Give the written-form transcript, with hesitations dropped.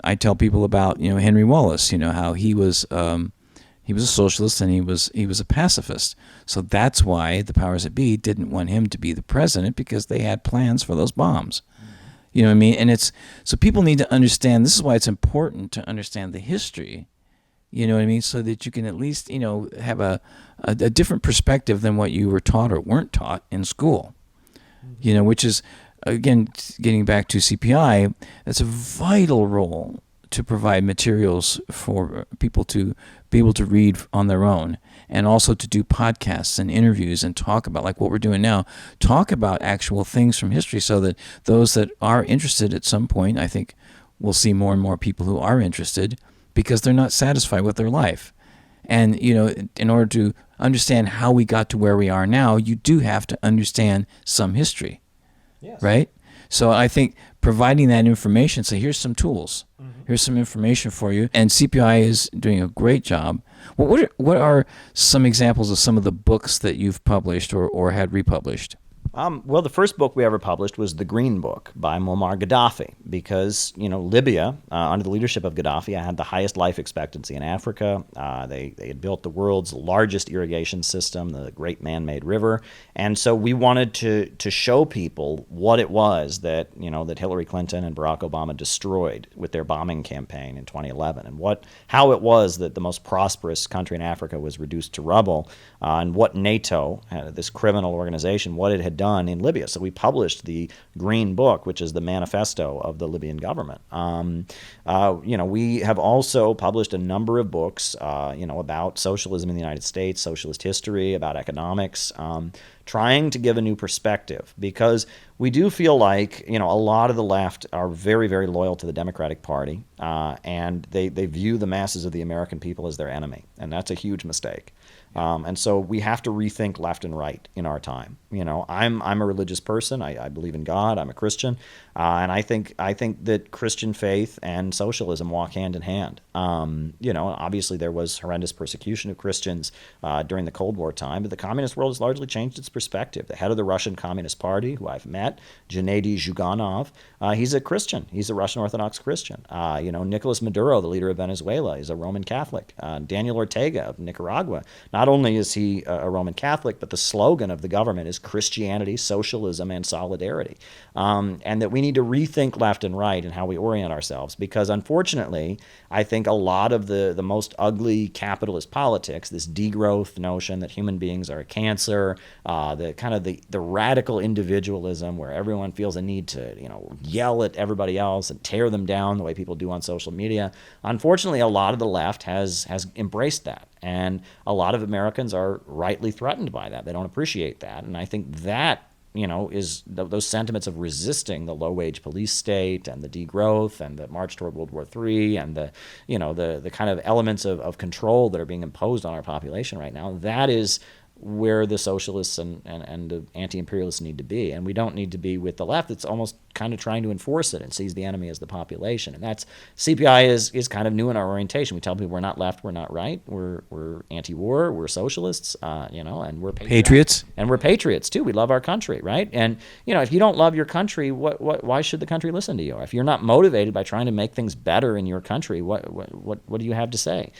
I tell people about, Henry Wallace, how he was a socialist and he was a pacifist. So that's why the powers that be didn't want him to be the president, because they had plans for those bombs. You know what I mean? And so people need to understand, this is why it's important to understand the history, you know what I mean? So that you can at least, have a different perspective than what you were taught or weren't taught in school, which is, again, getting back to CPI, that's a vital role to provide materials for people to be able to read on their own, and also to do podcasts and interviews and talk about, like what we're doing now, talk about actual things from history, so that those that are interested at some point, I think we'll see more and more people who are interested because they're not satisfied with their life. And, in order to understand how we got to where we are now, you do have to understand some history. Yes. Right? So I think providing that information, so here's some tools, here's some information for you, and CPI is doing a great job. Well, what are some examples of some of the books that you've published or had republished? Well, the first book we ever published was The Green Book by Muammar Gaddafi, because, Libya, under the leadership of Gaddafi, had the highest life expectancy in Africa. They had built the world's largest irrigation system, the Great Man-Made River. And so we wanted to show people what it was that, that Hillary Clinton and Barack Obama destroyed with their bombing campaign in 2011, and how it was that the most prosperous country in Africa was reduced to rubble, and what NATO, this criminal organization, what it had done in Libya. So we published the Green Book, which is the manifesto of the Libyan government. We have also published a number of books, about socialism in the United States, socialist history, about economics, trying to give a new perspective, because we do feel like, a lot of the left are very, very loyal to the Democratic Party, and they view the masses of the American people as their enemy, and that's a huge mistake. And so we have to rethink left and right in our time. I'm a religious person. I believe in God. I'm a Christian, and I think that Christian faith and socialism walk hand in hand. Obviously there was horrendous persecution of Christians during the Cold War time, but the communist world has largely changed its perspective. The head of the Russian Communist Party, who I've met, Gennady Zyuganov, he's a Christian. He's a Russian Orthodox Christian. Nicolas Maduro, the leader of Venezuela, is a Roman Catholic. Daniel Ortega of Nicaragua, not only is he a Roman Catholic, but the slogan of the government is Christianity, socialism, and solidarity. And that we need to rethink left and right and how we orient ourselves, because unfortunately, I think a lot of the most ugly capitalist politics, this degrowth notion that human beings are a cancer, the radical individualism where everyone feels a need to yell at everybody else and tear them down the way people do on social media. Unfortunately, a lot of the left has embraced that. And a lot of Americans are rightly threatened by that. They don't appreciate that. And I think that, is those sentiments of resisting the low-wage police state and the degrowth and the march toward World War III and the kind of elements of control that are being imposed on our population right now. That is where the socialists and the anti-imperialists need to be. And we don't need to be with the left. It's almost kind of trying to enforce it and sees the enemy as the population. And that's, CPI is kind of new in our orientation. We tell people we're not left, we're not right, we're anti-war, we're socialists, and we're patriots. And we're patriots too. We love our country, right? And if you don't love your country, why should the country listen to you? If you're not motivated by trying to make things better in your country, what do you have to say?